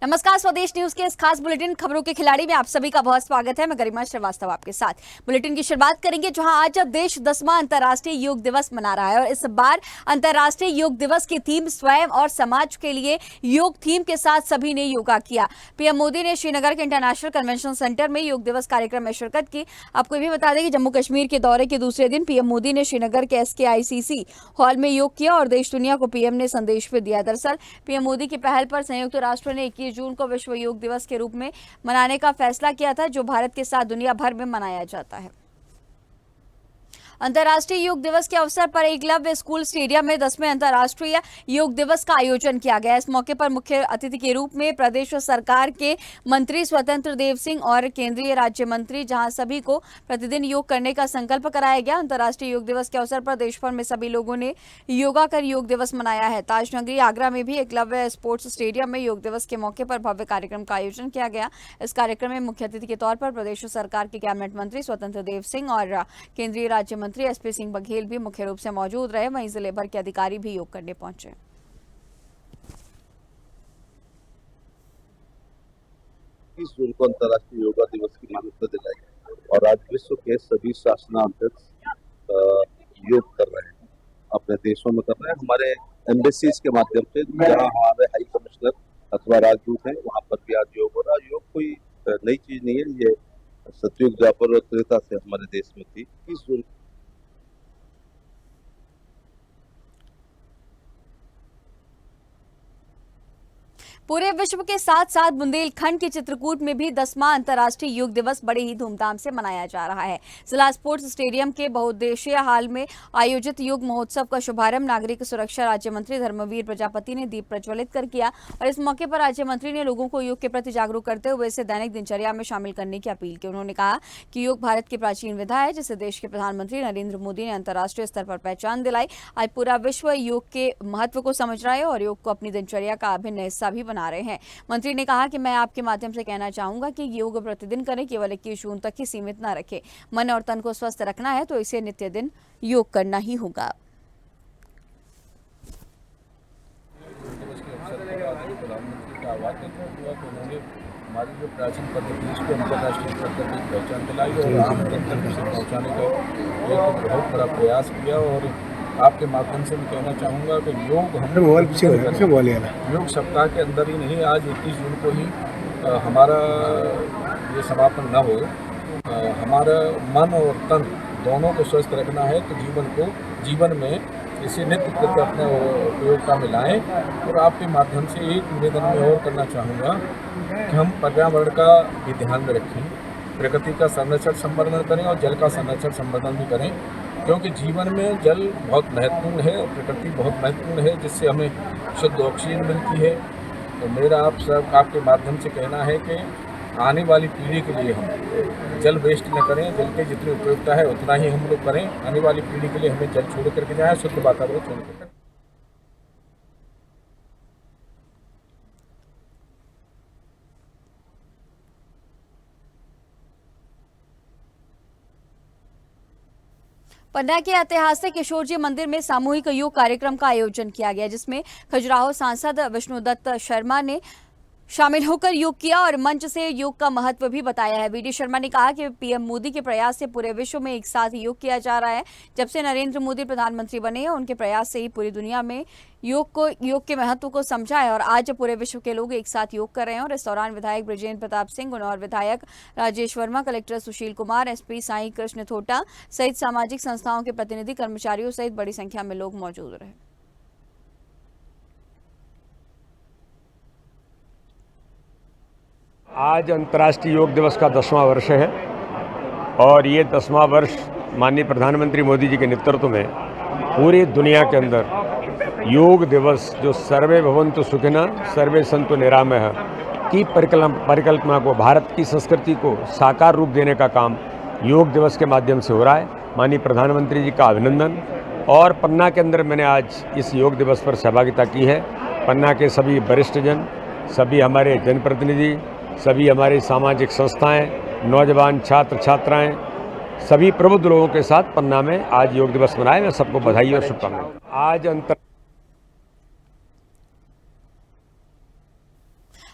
नमस्कार, स्वदेश न्यूज के इस खास बुलेटिन खबरों के खिलाड़ी में आप सभी का बहुत स्वागत है। मैं गरिमा श्रीवास्तव आपके साथ बुलेटिन की शुरुआत करेंगे, जहां आज देश 10वां अंतर्राष्ट्रीय योग दिवस मना रहा है और इस बार अंतर्राष्ट्रीय योग दिवस की थीम स्वयं और समाज के लिए योग थीम के साथ सभी ने योगा किया। पीएम मोदी ने श्रीनगर के इंटरनेशनल कन्वेंशन सेंटर में योग दिवस कार्यक्रम में शिरकत की। आपको ये भी बता दें कि जम्मू कश्मीर के दौरे के दूसरे दिन पीएम मोदी ने श्रीनगर के SKICC हॉल में योग किया और देश दुनिया को पीएम ने संदेश भी दिया। दरअसल पीएम मोदी की पहल पर संयुक्त राष्ट्र ने 21 जून को विश्व योग दिवस के रूप में मनाने का फैसला किया था, जो भारत के साथ दुनिया भर में मनाया जाता है। अंतर्राष्ट्रीय योग दिवस के अवसर पर एकलव्य स्कूल स्टेडियम में 10वें अंतर्राष्ट्रीय योग दिवस का आयोजन किया गया। इस मौके पर मुख्य अतिथि के रूप में प्रदेश सरकार के मंत्री स्वतंत्र देव सिंह और केंद्रीय राज्य मंत्री, जहां सभी को प्रतिदिन योग करने का संकल्प कराया गया। अंतर्राष्ट्रीय योग दिवस के अवसर पर देश भर में सभी लोगों ने योगा कर योग दिवस मनाया है। ताजनगरी आगरा में भी एकलव्य स्पोर्ट्स स्टेडियम में योग दिवस के मौके पर भव्य कार्यक्रम का आयोजन किया गया। इस कार्यक्रम में मुख्य अतिथि के तौर पर प्रदेश सरकार के कैबिनेट मंत्री स्वतंत्र देव सिंह और केंद्रीय राज्य मंत्री SP सिंह बघेल भी मुख्य रूप से मौजूद रहे। वहीं जिले भर के अधिकारी भी योग करने पहुंचे। 21 जून को अंतर्राष्ट्रीय योगा दिवस की मान्यता दिलाई और आज विश्व के सभी शासनाध्यक्ष योग कर रहे हैं, अपने देशों में कर रहे हैं। हमारे एम्बेसीज के माध्यम से जहाँ हमारे हाई कमिश्नर अथवा राजदूत हैं, वहाँ पर भी आज योग हो रहा है। योग कोई नई चीज नहीं है, ये सतयुग द्वापर और त्रेता से हमारे देश में थी। 21 जून पूरे विश्व के साथ साथ बुंदेलखंड के चित्रकूट में भी 10वां अंतर्राष्ट्रीय योग दिवस बड़े ही धूमधाम से मनाया जा रहा है। जिला स्पोर्ट्स स्टेडियम के बहुउद्देशीय हाल में आयोजित योग महोत्सव का शुभारंभ नागरिक सुरक्षा राज्य मंत्री धर्मवीर प्रजापति ने दीप प्रज्वलित कर किया और इस मौके पर राज्य मंत्री ने लोगों को योग के प्रति जागरूक करते हुए इसे दैनिक दिनचर्या में शामिल करने की अपील की। उन्होंने कहा कि योग भारत की प्राचीन विधा है, जिसे देश के प्रधानमंत्री नरेंद्र मोदी ने अंतर्राष्ट्रीय स्तर पर पहचान दिलाई। आज पूरा विश्व योग के महत्व को समझ रहा है और योग को अपनी दिनचर्या का अभिन्न हिस्सा भी बना रहे हैं। मंत्री ने कहा कि मैं आपके माध्यम से कहना चाहूंगा कि योग प्रतिदिन करें, केवल 21 जून तक ही सीमित न रखें। मन और तन को स्वस्थ रखना है तो इसे नित्य दिन योग करना ही होगा। हमारी जो प्राचीन पद्धति इसको अंतर्राष्ट्रीय स्तर पर पहचान दिलाई और आम जन तक उसे पहुँचाने का एक बहुत बड़ा प्रयास किया। और आपके माध्यम से मैं कहना चाहूँगा कि योग हम योग सप्ताह के अंदर ही नहीं, आज 21 जून को ही हमारा ये समापन न हो। हमारा मन और तन दोनों को स्वस्थ रखना है तो जीवन में इसे नित्य प्रति अपने उपयोगिता में लाएँ। और आपके माध्यम से एक निवेदन में और करना चाहूँगा कि हम पर्यावरण का भी ध्यान में रखें, प्रकृति का संरक्षण संवर्धन करें और जल का संरक्षण संवर्धन भी करें, क्योंकि जीवन में जल बहुत महत्वपूर्ण है और प्रकृति बहुत महत्वपूर्ण है, जिससे हमें शुद्ध ऑक्सीजन मिलती है। तो मेरा आपके माध्यम से कहना है कि आने वाली पीढ़ी के लिए हम जल वेस्ट न करें, जल की जितनी उपयोगिता है उतना ही हम लोग करें। आने वाली पीढ़ी के लिए हमें जल छोड़ करके जाएं, शुद्ध वातावरण छोड़ करके। पन्ना के ऐतिहासिक किशोर मंदिर में सामूहिक योग कार्यक्रम का आयोजन किया गया, जिसमें खजुराहो सांसद विष्णुदत्त शर्मा ने शामिल होकर योग किया और मंच से योग का महत्व भी बताया है। VD शर्मा ने कहा कि पीएम मोदी के प्रयास से पूरे विश्व में एक साथ योग किया जा रहा है। जब से नरेंद्र मोदी प्रधानमंत्री बने हैं, उनके प्रयास से ही पूरी दुनिया में योग के महत्व को समझा है और आज पूरे विश्व के लोग एक साथ योग कर रहे हैं। और इस दौरान विधायक ब्रिजेंद्र प्रताप सिंह, गुनौर विधायक राजेश वर्मा, कलेक्टर सुशील कुमार, SP साई कृष्ण थोटा सहित सामाजिक संस्थाओं के प्रतिनिधि, कर्मचारियों सहित बड़ी संख्या में लोग मौजूद रहे। आज अंतर्राष्ट्रीय योग दिवस का 10वां वर्ष है और ये 10वां वर्ष माननीय प्रधानमंत्री मोदी जी के नेतृत्व में पूरी दुनिया के अंदर योग दिवस, जो सर्वे भवन्तु सुखिनः सर्वे सन्तु निरामयः की परिकल्पना को, भारत की संस्कृति को साकार रूप देने का काम योग दिवस के माध्यम से हो रहा है। माननीय प्रधानमंत्री जी का अभिनंदन। और पन्ना के अंदर मैंने आज इस योग दिवस पर सहभागिता की है। पन्ना के सभी वरिष्ठ जन, सभी हमारे जनप्रतिनिधि, सभी हमारी सामाजिक संस्थाएं, नौजवान छात्र छात्राएं, सभी प्रबुद्ध लोगों के साथ पन्ना में आज योग दिवस मनाए। मैं सबको बधाई और शुभकामनाएं। आज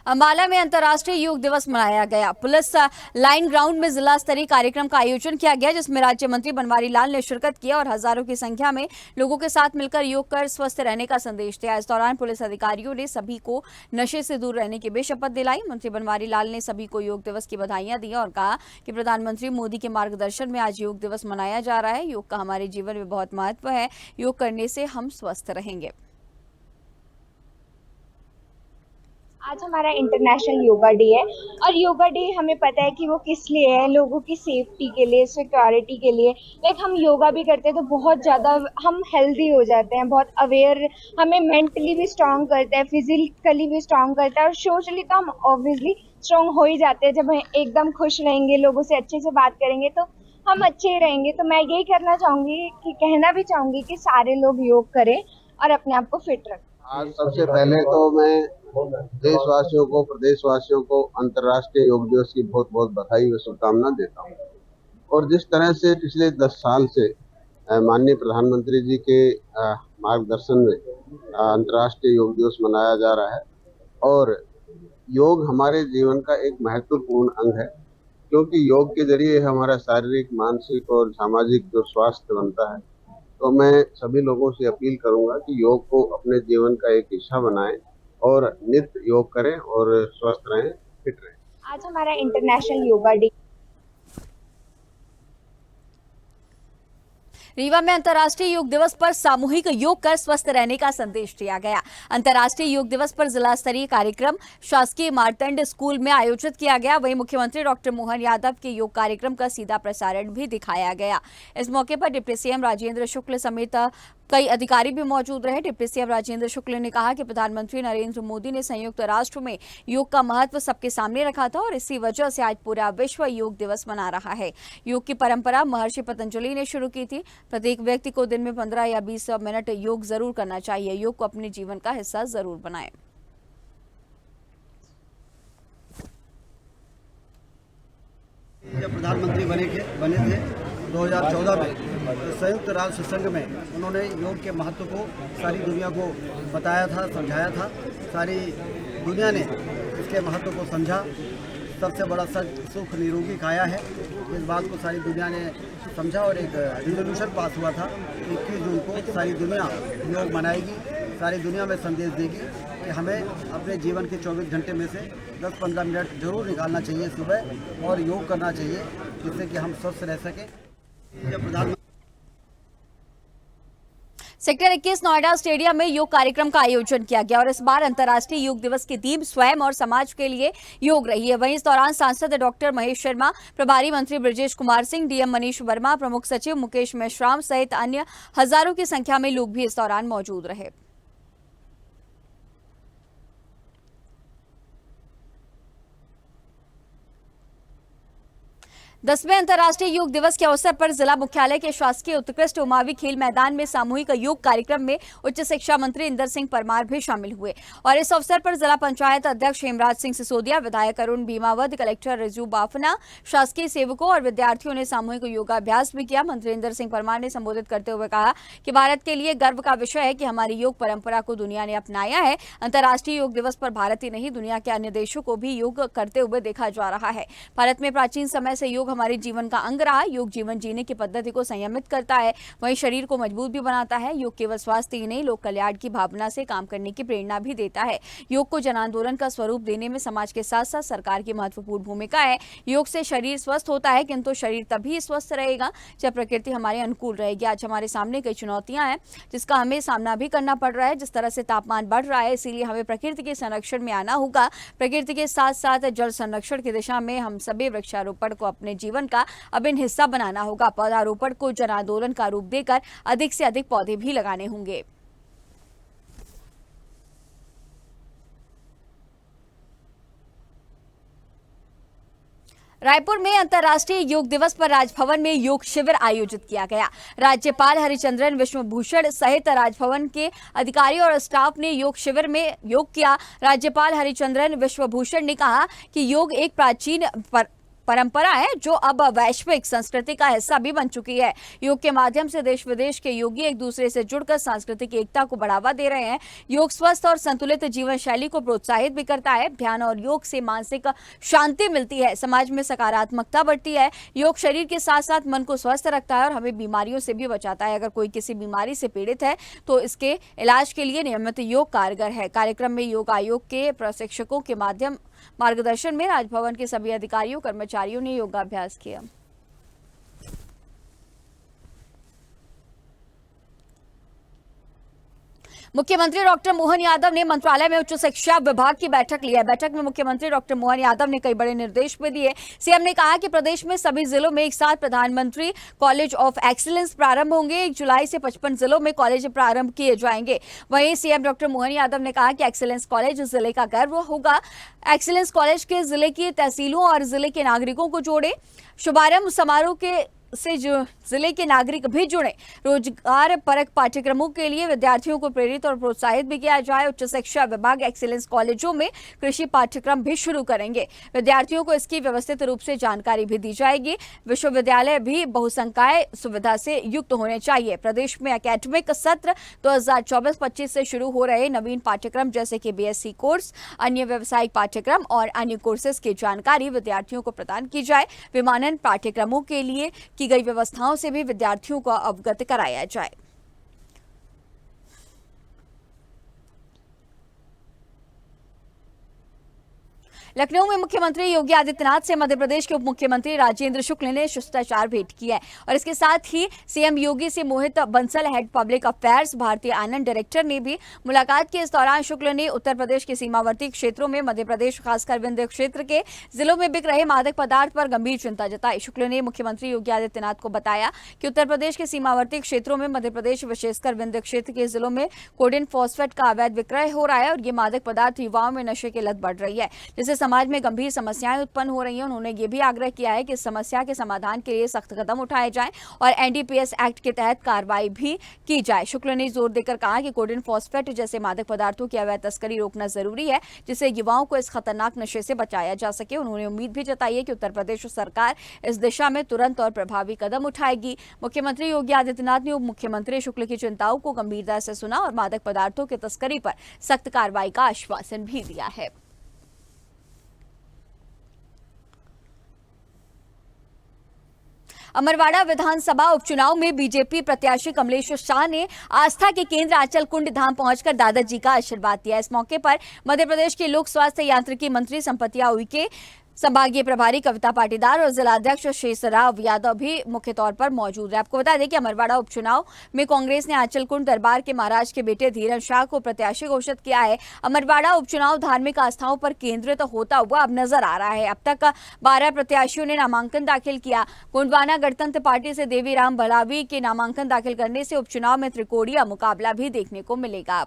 अंबाला में अंतर्राष्ट्रीय योग दिवस मनाया गया। पुलिस लाइन ग्राउंड में जिला स्तरीय कार्यक्रम का आयोजन किया गया, जिसमें राज्य मंत्री बनवारी लाल ने शिरकत किया और हजारों की संख्या में लोगों के साथ मिलकर योग कर स्वस्थ रहने का संदेश दिया। इस दौरान पुलिस अधिकारियों ने सभी को नशे से दूर रहने की भी शपथ दिलाई। मंत्री बनवारी लाल ने सभी को योग दिवस की बधाइयां दी और कहा कि प्रधानमंत्री मोदी के मार्गदर्शन में आज योग दिवस मनाया जा रहा है। योग का हमारे जीवन में बहुत महत्व है। योग करने से हम स्वस्थ रहेंगे। आज हमारा इंटरनेशनल योगा डे है और योगा डे हमें पता है कि वो किस लिए है, लोगों की सेफ्टी के लिए, सिक्योरिटी के लिए। लाइक हम योगा भी करते हैं तो बहुत ज़्यादा हम हेल्दी हो जाते हैं, बहुत अवेयर, हमें मेंटली भी स्ट्रांग करता है, फिजिकली भी स्ट्रांग करता है और सोशली तो हम ऑब्वियसली स्ट्रांग हो ही जाते हैं। जब हम एकदम खुश रहेंगे, लोगों से अच्छे से बात करेंगे तो हम अच्छे ही रहेंगे। तो मैं यही करना चाहूँगी कि कहना भी चाहूँगी कि सारे लोग योग करें और अपने आप को फिट रखें। आज सबसे पहले तो मैं देशवासियों को, प्रदेशवासियों को अंतर्राष्ट्रीय योग दिवस की बहुत बहुत बधाई व शुभकामना देता हूँ। और जिस तरह से पिछले 10 साल से माननीय प्रधानमंत्री जी के मार्गदर्शन में अंतर्राष्ट्रीय योग दिवस मनाया जा रहा है और योग हमारे जीवन का एक महत्वपूर्ण अंग है, क्योंकि योग के जरिए हमारा शारीरिक, मानसिक और सामाजिक जो स्वास्थ्य बनता है। तो मैं सभी लोगों से अपील करूंगा कि योग को अपने जीवन का एक हिस्सा बनाएं और नित्य योग करें और स्वस्थ रहें, फिट रहें। आज हमारा इंटरनेशनल योगा डे। रीवा में अंतर्राष्ट्रीय योग दिवस पर सामूहिक योग कर स्वस्थ रहने का संदेश दिया गया। अंतर्राष्ट्रीय योग दिवस पर जिला स्तरीय कार्यक्रम शासकीय मार्तंड स्कूल में आयोजित किया गया। वहीं मुख्यमंत्री डॉक्टर मोहन यादव के योग कार्यक्रम का सीधा प्रसारण भी दिखाया गया। इस मौके पर डिप्टी सीएम राजेंद्र शुक्ल समेत कई अधिकारी भी मौजूद रहे। डिप्टी सीएम राजेंद्र शुक्ल ने कहा कि प्रधानमंत्री नरेंद्र मोदी ने संयुक्त राष्ट्र में योग का महत्व सबके सामने रखा था और इसी वजह से आज पूरा विश्व योग दिवस मना रहा है। योग की परंपरा महर्षि पतंजलि ने शुरू की थी। प्रत्येक व्यक्ति को दिन में 15 या 20 मिनट योग जरूर करना चाहिए। योग को अपने जीवन का हिस्सा जरूर बनाएं। जब प्रधानमंत्री बने थे 2014 में, तो संयुक्त राष्ट्र संघ में उन्होंने योग के महत्व को सारी दुनिया को बताया था, समझाया था। सारी दुनिया ने इसके महत्व को समझा। सबसे बड़ा सुख निरोगी काया है, इस बात को सारी दुनिया ने समझा और एक रिजोल्यूशन पास हुआ था। 21 जून को सारी दुनिया योग मनाएगी, सारी दुनिया में संदेश देगी कि हमें अपने जीवन के 24 घंटे में से 10-15 मिनट जरूर निकालना चाहिए सुबह और योग करना चाहिए, जिससे कि हम स्वस्थ रह सकें। सेक्टर 21 नोएडा स्टेडियम में योग कार्यक्रम का आयोजन किया गया और इस बार अंतर्राष्ट्रीय योग दिवस की थीम स्वयं और समाज के लिए योग रही है। वहीं इस दौरान सांसद डॉक्टर महेश शर्मा, प्रभारी मंत्री ब्रजेश कुमार सिंह, डीएम मनीष वर्मा, प्रमुख सचिव मुकेश मेश्राम सहित अन्य हजारों की संख्या में लोग भी इस दौरान मौजूद रहे। 10वें अंतर्राष्ट्रीय योग दिवस के अवसर पर जिला मुख्यालय के शासकीय उत्कृष्ट उमावी खेल मैदान में सामूहिक योग कार्यक्रम में उच्च शिक्षा मंत्री इंदर सिंह परमार भी शामिल हुए और इस अवसर पर जिला पंचायत अध्यक्ष हेमराज सिंह सिसोदिया, विधायक अरुण भीमावत, कलेक्टर रिजू बाफना, शासकीय सेवकों और विद्यार्थियों ने सामूहिक योगाभ्यास भी किया। मंत्री इंदर सिंह परमार ने संबोधित करते हुए कहा कि भारत के लिए गर्व का विषय है कि हमारी योग परंपरा को दुनिया ने अपनाया है। अंतर्राष्ट्रीय योग दिवस पर भारत ही नहीं, दुनिया के अन्य देशों को भी योग करते हुए देखा जा रहा है। भारत में प्राचीन समय से योग हमारे जीवन का अंग रहा। योग जीवन जीने की पद्धति को संयमित करता है, वहीं शरीर को मजबूत भी बनाता है। योग केवल स्वास्थ्य ही नहीं, लोक कल्याण की भावना से काम करने की प्रेरणा भी देता है। योग को जन आंदोलन का स्वरूप देने में समाज के साथ साथ सरकार की महत्वपूर्ण भूमिका है। योग से शरीर स्वस्थ होता है, किंतु शरीर तभी स्वस्थ रहेगा जब प्रकृति हमारे अनुकूल रहेगी। आज हमारे सामने कई चुनौतियां हैं जिसका हमें सामना भी करना पड़ रहा है। जिस तरह से तापमान बढ़ रहा है, इसीलिए हमें प्रकृति के संरक्षण में आना होगा। प्रकृति के साथ साथ जल संरक्षण की दिशा में हम सभी वृक्षारोपण को अपने जीवन का अभिन्न हिस्सा बनाना होगा। पौधारोपण को जन आंदोलन का रूप देकर अधिक से अधिक पौधे भी लगाने होंगे। रायपुर में अंतर्राष्ट्रीय योग दिवस पर राजभवन में योग शिविर आयोजित किया गया। राज्यपाल हरिचंद्रन विश्वभूषण सहित राजभवन के अधिकारी और स्टाफ ने योग शिविर में योग किया। राज्यपाल हरिचंद्रन विश्वभूषण ने कहा कि योग एक प्राचीन परंपरा है जो अब वैश्विक संस्कृति का हिस्सा भी बन चुकी है। योग के माध्यम से देश विदेश के योगी एक दूसरे से जुड़कर सांस्कृतिक एकता को बढ़ावा दे रहे हैं। योग स्वस्थ और संतुलित जीवन शैली को प्रोत्साहित भी करता है। ध्यान और योग से मानसिक शांति मिलती है, समाज में सकारात्मकता बढ़ती है। योग शरीर के साथ साथ मन को स्वस्थ रखता है और हमें बीमारियों से भी बचाता है। अगर कोई किसी बीमारी से पीड़ित है तो इसके इलाज के लिए नियमित योग कारगर है। कार्यक्रम में योग आयोग के प्रशिक्षकों के मार्गदर्शन में राजभवन के सभी अधिकारियों कर्मचारियों ने योगाभ्यास किया। मुख्यमंत्री डॉक्टर मोहन यादव ने मंत्रालय में उच्च शिक्षा विभाग की बैठक ली है। बैठक में मुख्यमंत्री डॉक्टर मोहन यादव ने कई बड़े निर्देश भी दिए। सीएम ने कहा कि प्रदेश में सभी जिलों में एक साथ प्रधानमंत्री कॉलेज ऑफ एक्सीलेंस प्रारंभ होंगे। 1 जुलाई से 55 जिलों में कॉलेज प्रारंभ किए जाएंगे। वहीं सीएम डॉक्टर मोहन यादव ने कहा कि एक्सीलेंस कॉलेज जिले का गर्व होगा। एक्सीलेंस कॉलेज के जिले की तहसीलों और जिले के नागरिकों को जोड़े। शुभारंभ समारोह से जो जिले के नागरिक भी जुड़े। रोजगार परक पाठ्यक्रमों के लिए विद्यार्थियों को प्रेरित और प्रोत्साहित भी किया जाए। उच्च शिक्षा विभाग एक्सीलेंस कॉलेजों में कृषि पाठ्यक्रम भी शुरू करेंगे। विद्यार्थियों को इसकी व्यवस्थित रूप से जानकारी भी दी जाएगी। विश्वविद्यालय भी बहुसंकाय सुविधा से युक्त होने चाहिए। प्रदेश में एकेडमिक सत्र 2024-25 से शुरू हो रहे नवीन पाठ्यक्रम जैसे कि बीएससी कोर्स, अन्य व्यावसायिक पाठ्यक्रम और अन्य कोर्सेज की जानकारी विद्यार्थियों को प्रदान की जाए। विमानन पाठ्यक्रमों के लिए की गई व्यवस्थाओं से भी विद्यार्थियों को अवगत कराया जाए। लखनऊ में मुख्यमंत्री योगी आदित्यनाथ से मध्य प्रदेश के उप मुख्यमंत्री राजेंद्र शुक्ल ने शिष्टाचार भेंट की है और इसके साथ ही सीएम योगी से Mohit Bansal head public affairs भारतीय आनंद डायरेक्टर ने भी मुलाकात की। इस दौरान शुक्ल ने उत्तर प्रदेश के सीमावर्ती क्षेत्रों में मध्य प्रदेश खासकर विंध्य क्षेत्र के जिलों में बिक रहे मादक पदार्थ पर गंभीर चिंता जताई। शुक्ल ने मुख्यमंत्री योगी आदित्यनाथ को बताया कि उत्तर प्रदेश के सीमावर्ती क्षेत्रों में मध्य प्रदेश विशेषकर विंध्य क्षेत्र के जिलों में कोडेन फॉस्फेट का अवैध विक्रय हो रहा है और ये मादक पदार्थ युवाओं में नशे की लत बढ़ रही है, जिससे समाज में गंभीर समस्याएं उत्पन्न हो रही हैं। उन्होंने ये भी आग्रह किया है कि इस समस्या के समाधान के लिए सख्त कदम उठाए जाएं और एनडीपीएस एक्ट के तहत कार्रवाई भी की जाए। शुक्ल ने जोर देकर कहा कि कोडेन फॉस्फेट जैसे मादक पदार्थों की अवैध तस्करी रोकना जरूरी है, जिससे युवाओं को इस खतरनाक नशे से बचाया जा सके। उन्होंने उम्मीद भी जताई है कि उत्तर प्रदेश सरकार इस दिशा में तुरंत और प्रभावी कदम उठाएगी। मुख्यमंत्री योगी आदित्यनाथ ने उप मुख्यमंत्री शुक्ल की चिंताओं को गंभीरता से सुना और मादक पदार्थों की तस्करी पर सख्त कार्रवाई का आश्वासन भी दिया है। अमरवाड़ा विधानसभा उपचुनाव में बीजेपी प्रत्याशी कमलेश शाह ने आस्था के केंद्र आंचल कुंड धाम पहुंचकर दादाजी का आशीर्वाद दिया। इस मौके पर मध्य प्रदेश के लोक स्वास्थ्य यांत्रिकी मंत्री संपतिया उइके, संभागीय प्रभारी कविता पाटीदार और जिलाध्यक्ष शेषराव यादव भी मुख्य तौर पर मौजूद है। आपको बता दें कि अमरवाड़ा उपचुनाव में कांग्रेस ने आंचल कुंड दरबार के महाराज के बेटे धीरन शाह को प्रत्याशी घोषित किया है। अमरवाड़ा उपचुनाव धार्मिक आस्थाओं पर केंद्रित होता हुआ अब नजर आ रहा है। अब तक 12 प्रत्याशियों ने नामांकन दाखिल किया। गोंडवाना गणतंत्र पार्टी से देवीराम भलावी के नामांकन दाखिल करने से उपचुनाव में त्रिकोणीय मुकाबला भी देखने को मिलेगा।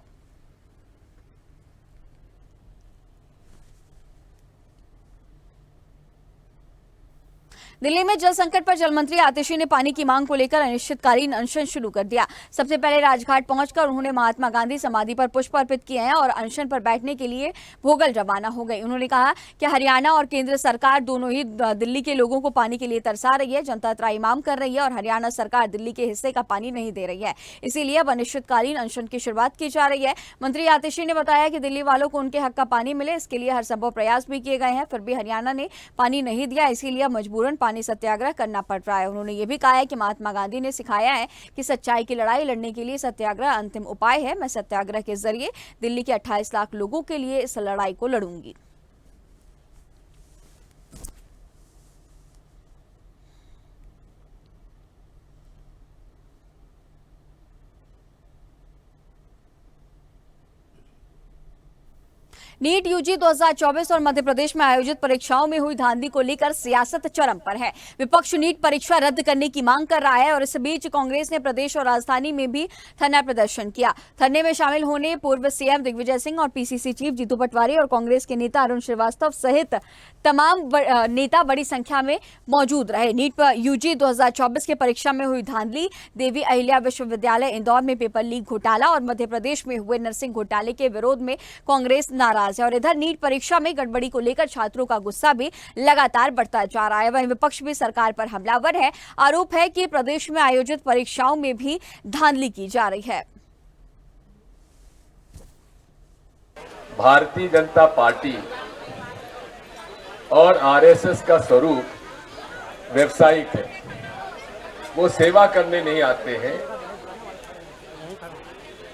दिल्ली में जल संकट पर जल मंत्री आतिशी ने पानी की मांग को लेकर अनिश्चितकालीन अनशन शुरू कर दिया। सबसे पहले राजघाट पहुंचकर उन्होंने महात्मा गांधी समाधि पर पुष्प अर्पित किए हैं और अनशन पर बैठने के लिए भोगल रवाना हो गई। उन्होंने कहा कि हरियाणा और केंद्र सरकार दोनों ही दिल्ली के लोगों को पानी के लिए तरसा रही है। जनता त्राहिमाम कर रही है और हरियाणा सरकार दिल्ली के हिस्से का पानी नहीं दे रही है, इसीलिए अब अनिश्चितकालीन अनशन की शुरुआत की जा रही है। मंत्री आतिशी ने बताया कि दिल्ली वालों को उनके हक का पानी मिले, इसके लिए हर संभव प्रयास भी किए गए हैं, फिर भी हरियाणा ने पानी नहीं दिया, इसीलिए मजबूरन पानी सत्याग्रह करना पड़ रहा है। उन्होंने ये भी कहा है कि महात्मा गांधी ने सिखाया है कि सच्चाई की लड़ाई लड़ने के लिए सत्याग्रह अंतिम उपाय है। मैं सत्याग्रह के जरिए दिल्ली के 28 लाख लोगों के लिए इस लड़ाई को लड़ूंगी। नीट यूजी 2024 और मध्य प्रदेश में आयोजित परीक्षाओं में हुई धांधली को लेकर सियासत चरम पर है। विपक्ष नीट परीक्षा रद्द करने की मांग कर रहा है और इस बीच कांग्रेस ने प्रदेश और राजधानी में भी धरना प्रदर्शन किया। धरने में शामिल होने पूर्व सीएम दिग्विजय सिंह और पीसीसी चीफ जीतू पटवारी और कांग्रेस के नेता अरुण श्रीवास्तव सहित तमाम नेता बड़ी संख्या में मौजूद रहे। नीट यूजी 2024 की परीक्षा में हुई धांधली, देवी अहिल्या विश्वविद्यालय इंदौर में पेपर लीक घोटाला और मध्य प्रदेश में हुए नर्सिंग घोटाले के विरोध में कांग्रेस नाराज नाराज है और इधर नीट परीक्षा में गड़बड़ी को लेकर छात्रों का गुस्सा भी लगातार बढ़ता जा रहा है। वहीं विपक्ष भी सरकार पर हमलावर है। आरोप है कि प्रदेश में आयोजित परीक्षाओं में भी धांधली की जा रही है। भारतीय जनता पार्टी और आरएसएस का स्वरूप व्यवसायिक है। वो सेवा करने नहीं आते हैं,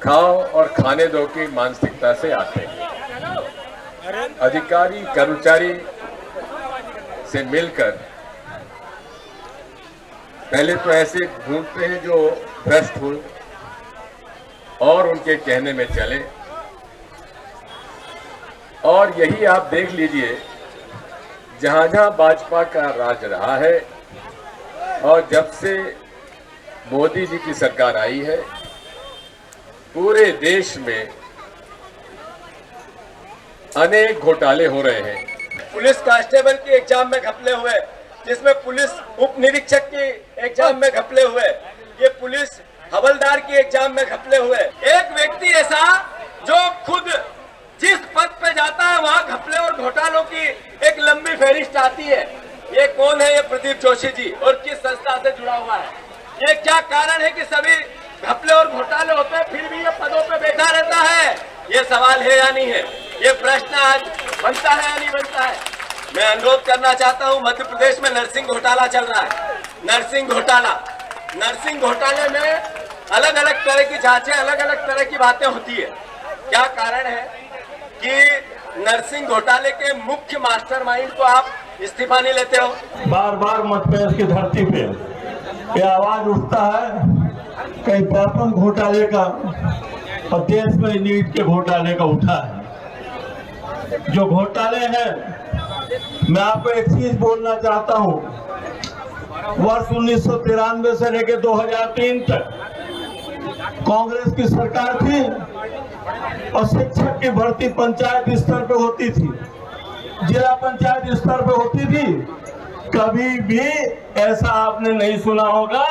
खाओ और खाने दो की मानसिकता से आते हैं। अधिकारी कर्मचारी से मिलकर पहले तो ऐसे ढूंढते हैं जो भ्रष्ट हो और उनके कहने में चले, और यही आप देख लीजिए जहां जहां भाजपा का राज रहा है और जब से मोदी जी की सरकार आई है, पूरे देश में अनेक घोटाले हो रहे हैं। पुलिस कांस्टेबल की एग्जाम में घपले हुए, जिसमें पुलिस उप निरीक्षक की एग्जाम में घपले हुए, ये पुलिस हवलदार की एग्जाम में घपले हुए। एक व्यक्ति ऐसा जो खुद जिस पद पे जाता है वहां घपले और घोटालों की एक लंबी फहरिस्त आती है। ये कौन है? ये प्रदीप जोशी जी, और किस संस्था से जुड़ा हुआ है? ये क्या कारण है कि सभी घपले और घोटाले होते हैं फिर भी ये पदों पे बैठा रहता है? ये सवाल है या नहीं है? ये प्रश्न आज बनता है या नहीं बनता है? मैं अनुरोध करना चाहता हूं, मध्य प्रदेश में नर्सिंग घोटाला चल रहा है। नर्सिंग घोटाले में अलग अलग तरह की जांचें, अलग अलग तरह की बातें होती है। क्या कारण है कि नर्सिंग घोटाले के मुख्य मास्टरमाइंड को आप इस्तीफा नहीं लेते हो? बार बार मध्य प्रदेश की धरती पे ये आवाज उठता है कहीं व्यापक घोटाले का, और देश में नीट के घोटाले का उठा है। जो घोटाले हैं, मैं आपको एक चीज बोलना चाहता हूं, वर्ष 1993 से लेकर 2003 तक कांग्रेस की सरकार थी और शिक्षक की भर्ती पंचायत स्तर पे होती थी, जिला पंचायत स्तर पे होती थी। कभी भी ऐसा आपने नहीं सुना होगा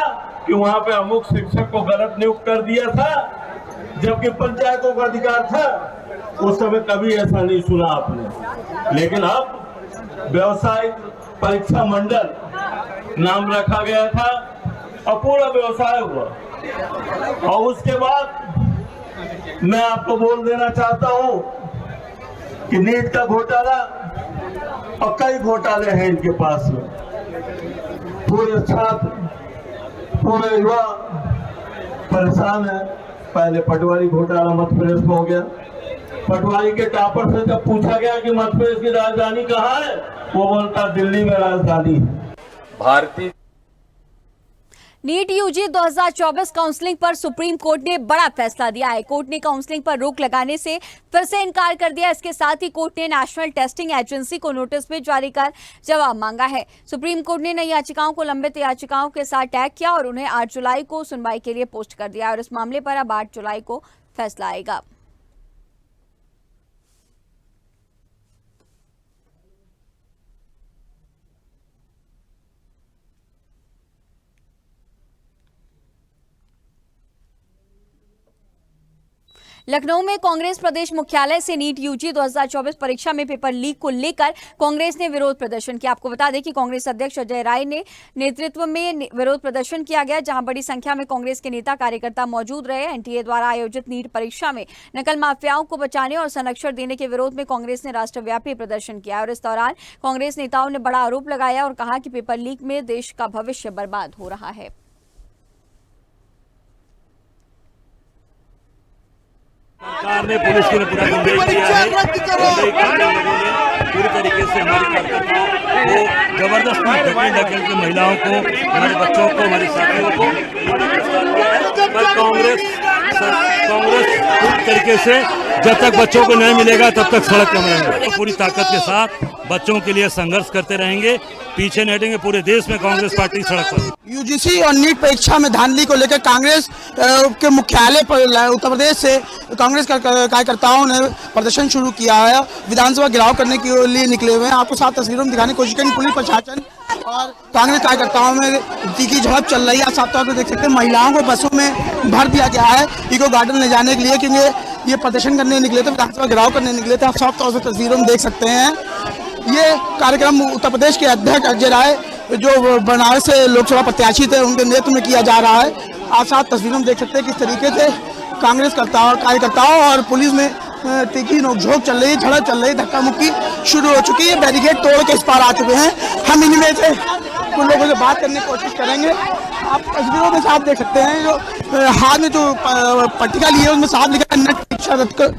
कि वहां पे अमुक शिक्षक को गलत नियुक्त कर दिया था, जबकि पंचायतों का अधिकार था। उस समय कभी ऐसा नहीं सुना आपने। लेकिन अब व्यवसायिक परीक्षा मंडल नाम रखा गया था और पूरा व्यवसाय हुआ, और उसके बाद मैं आपको बोल देना चाहता हूं कि नीट का घोटाला और कई घोटाले हैं इनके पास में। पूरे छात्र, पूरे युवा परेशान है। पहले पटवारी घोटाला मध्य प्रदेश में हो गया। पटवारी के टॉपर से जब पूछा गया कि मध्य प्रदेश की राजधानी कहाँ है, वो बोलता दिल्ली में राजधानी है। भारतीय नीट यूजी 2024 काउंसलिंग पर सुप्रीम कोर्ट ने बड़ा फैसला दिया है। कोर्ट ने काउंसलिंग पर रोक लगाने से फिर से इनकार कर दिया। इसके साथ ही कोर्ट ने नेशनल टेस्टिंग एजेंसी को नोटिस भी जारी कर जवाब मांगा है। सुप्रीम कोर्ट ने नई याचिकाओं को लंबित याचिकाओं के साथ टैग किया और उन्हें 8 जुलाई को सुनवाई के लिए पोस्ट कर दिया, और इस मामले पर अब 8 जुलाई को फैसला आएगा। लखनऊ में कांग्रेस प्रदेश मुख्यालय से नीट यूजी 2024 परीक्षा में पेपर लीक को लेकर कांग्रेस ने विरोध प्रदर्शन किया। आपको बता दें कि कांग्रेस अध्यक्ष अजय राय ने नेतृत्व में विरोध प्रदर्शन किया गया, जहां बड़ी संख्या में कांग्रेस के नेता कार्यकर्ता मौजूद रहे। एनटीए द्वारा आयोजित नीट परीक्षा में नकल माफियाओं को बचाने और संरक्षण देने के विरोध में कांग्रेस ने राष्ट्रव्यापी प्रदर्शन किया, और इस दौरान कांग्रेस नेताओं ने बड़ा आरोप लगाया और कहा कि पेपर लीक में देश का भविष्य बर्बाद हो रहा है। सरकार ने, पुलिस ने पूरा गुंडई किया है। गुंडई करने लोगों ने पूरी तरीके से हमारी कार्यकर्ताओं को जबरदस्ती ढकेल के महिलाओं को, हमारे बच्चों को, हमारे साथियों को पर कांग्रेस पूरी तरीके से जब तक बच्चों को न्याय मिलेगा तब तक सड़क पर रहेंगे। तो पूरी ताकत के साथ बच्चों के लिए संघर्ष करते रहेंगे। पीछे नहीं हटेंगे। पूरे देश में कांग्रेस पार्टी सड़क पर। यूजीसी और नीट परीक्षा में धांधली को लेकर कांग्रेस के मुख्यालय पर उत्तर प्रदेश से कांग्रेस कार्यकर्ताओं ने प्रदर्शन शुरू किया है। विधानसभा घेराव करने के लिए निकले हुए हैं। आपको साफ तस्वीरों में दिखाने की कोशिश करेंगे। पुलिस प्रशासन और कांग्रेस कार्यकर्ताओं में तीखी झड़प चल रही है। आप साफ तौर पर देख सकते हैं महिलाओं को बसों में भर दिया गया है इको गार्डन ले जाने के लिए, क्योंकि ये प्रदर्शन करने निकले थे, विधानसभा घेराव करने निकले थे। आप साफ तौर से तस्वीरों में देख सकते हैं। ये कार्यक्रम उत्तर प्रदेश के अध्यक्ष अजय राय जो बनारस से लोकसभा प्रत्याशी थे उनके नेतृत्व में किया जा रहा है। आप साथ तस्वीरों में देख सकते हैं किस तरीके से कांग्रेस कार्यकर्ताओं और पुलिस में तीखी नोकझोंक चल रही है, झड़प चल रही है, धक्का मुक्की शुरू हो चुकी है। बैरिकेड तोड़ के इस पार आ चुके हैं। हम इनमें से कुछ लोगों से बात करने की कोशिश करेंगे। आप तस्वीरों में साफ देख सकते हैं जो हाथ में जो पट्टिका ली है उसमें साफ लिखा है नेट परीक्षा रद्द कर।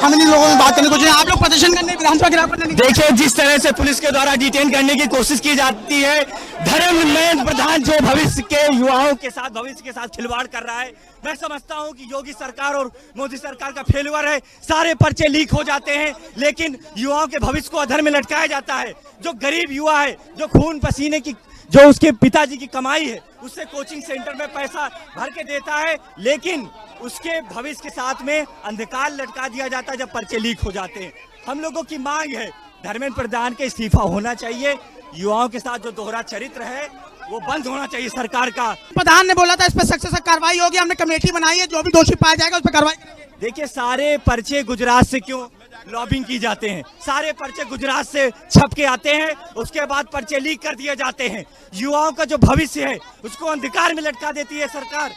हम इन लोगों में बात करने की कोशिश। आप लोग प्रदर्शन करने विधानसभा घेराव करने देखिए जिस तरह से पुलिस के द्वारा डिटेन करने की कोशिश की जाती है। धर्मेंद्र प्रधान जो भविष्य के युवाओं के साथ भविष्य के साथ खिलवाड़ कर रहा है। मैं समझता हूं कि योगी सरकार और मोदी सरकार का फेल्यूर है। सारे पर्चे लीक हो जाते हैं लेकिन युवाओं के भविष्य को अधर में लटकाया जाता है। जो गरीब युवा है, जो खून पसीने की जो उसके पिताजी की कमाई है उससे कोचिंग सेंटर में पैसा भर के देता है, लेकिन उसके भविष्य के साथ में अंधकार लटका दिया जाता है जब पर्चे लीक हो जाते हैं। हम लोगों की मांग है धर्मेंद्र प्रधान के इस्तीफा होना चाहिए। युवाओं के साथ जो दोहरा चरित्र है वो बंद होना चाहिए सरकार का। प्रधान ने बोला था इस पर सख्त से कार्रवाई होगी। हमने कमेटी बनाई है, जो भी दोषी पाया जाएगा उस पर कार्रवाई करेंगे। देखिए सारे पर्चे गुजरात से क्यों लॉबिंग की जाते हैं? सारे पर्चे गुजरात से छप के आते हैं, उसके बाद पर्चे लीक कर दिए जाते हैं। युवाओं का जो भविष्य है उसको अंधकार में लटका देती है सरकार।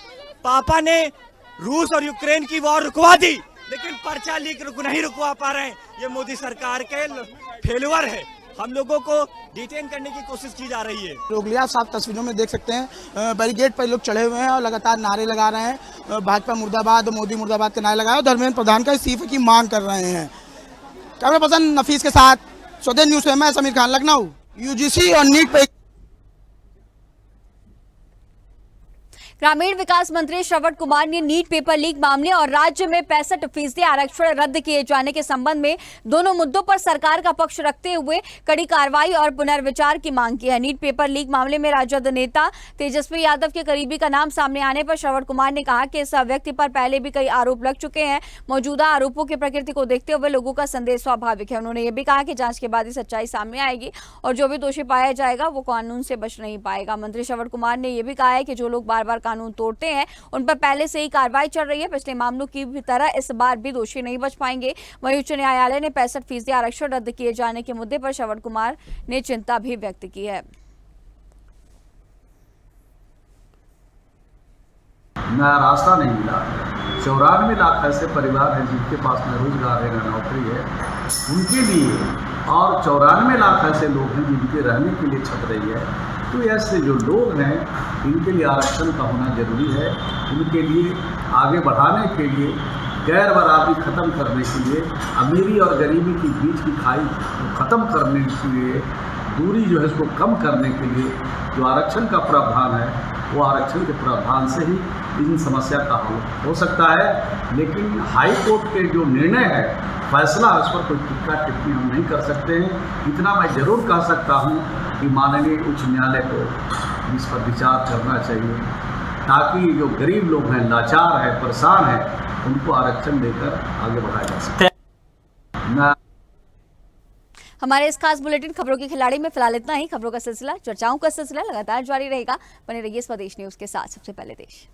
पापा ने रूस और यूक्रेन की वॉर रुकवा दी लेकिन पर्चा लीक नहीं रुकवा पा रहे हैं। ये मोदी सरकार के फेल्यूर है। हम लोगों को डिटेन करने की कोशिश की जा रही है। रोक लिया। साफ तस्वीरों में देख सकते हैं बैरिकेड पर लोग चढ़े हुए हैं और लगातार नारे लगा रहे हैं। भाजपा मुर्दाबाद, मोदी मुर्दाबाद के नारे लगाए और धर्मेंद्र प्रधान का इस्तीफे की मांग कर रहे हैं। कैमरा पर्सन नफीस के साथ स्वदेश न्यूज में मैं समीर खान, लखनऊ। यूजीसी और नीट पर ग्रामीण विकास मंत्री श्रवण कुमार ने नीट पेपर लीक मामले और राज्य में 65% आरक्षण रद्द किए जाने के संबंध में दोनों मुद्दों पर सरकार का पक्ष रखते हुए कड़ी कार्रवाई और पुनर्विचार की मांग की है। नीट पेपर लीक मामले में राजद नेता तेजस्वी यादव के करीबी का नाम सामने आने पर श्रवण कुमार ने कहा कि इस व्यक्ति पर पहले भी कई आरोप लग चुके हैं। मौजूदा आरोपों की प्रकृति को देखते हुए लोगों का संदेह स्वाभाविक है। उन्होंने ये भी कहा कि जांच के बाद ही सच्चाई सामने आएगी और जो भी दोषी पाया जाएगा वो कानून से बच नहीं पाएगा। मंत्री श्रवण कुमार ने यह भी कहा है कि जो लोग बार बार कानून तोड़ते हैं उन पर पहले से ही कार्रवाई चल रही है। पिछले मामलों की भी तरह इस बार भी दोषी नहीं बच पाएंगे। वहीं उच्च न्यायालय ने 65% आरक्षण रद्द किए जाने के मुद्दे पर श्रवण कुमार ने चिंता भी व्यक्त की है। नया रास्ता नहीं मिला। 94 लाख ऐसे परिवार हैं जिनके पास न रोजगार है न नौकरी है, उनके लिए, और 94 लाख ऐसे लोग हैं जिनके रहने के लिए छत रही है। तो ऐसे जो लोग हैं इनके लिए आरक्षण का होना जरूरी है। उनके लिए आगे बढ़ाने के लिए, गैर बराबरी ख़त्म करने के लिए, अमीरी और गरीबी की बीच की खाई को ख़त्म करने के लिए, दूरी जो है इसको कम करने के लिए जो आरक्षण का प्रावधान है वो आरक्षण के प्रावधान से ही इन समस्या का हल हो सकता है। लेकिन हाई कोर्ट के जो निर्णय है, फैसला, उस पर कोई टिक्का टिप्पणी हम नहीं कर सकते हैं। इतना मैं ज़रूर कह सकता हूँ कि माननीय उच्च न्यायालय को इस पर विचार करना चाहिए ताकि जो गरीब लोग हैं, लाचार हैं, परेशान हैं, उनको आरक्षण देकर आगे बढ़ाया जा सके। हमारे इस खास बुलेटिन खबरों की खिलाड़ी में फिलहाल इतना ही। खबरों का सिलसिला, चर्चाओं का सिलसिला लगातार जारी रहेगा। बने रहिए स्वदेश न्यूज के साथ। सबसे पहले देश।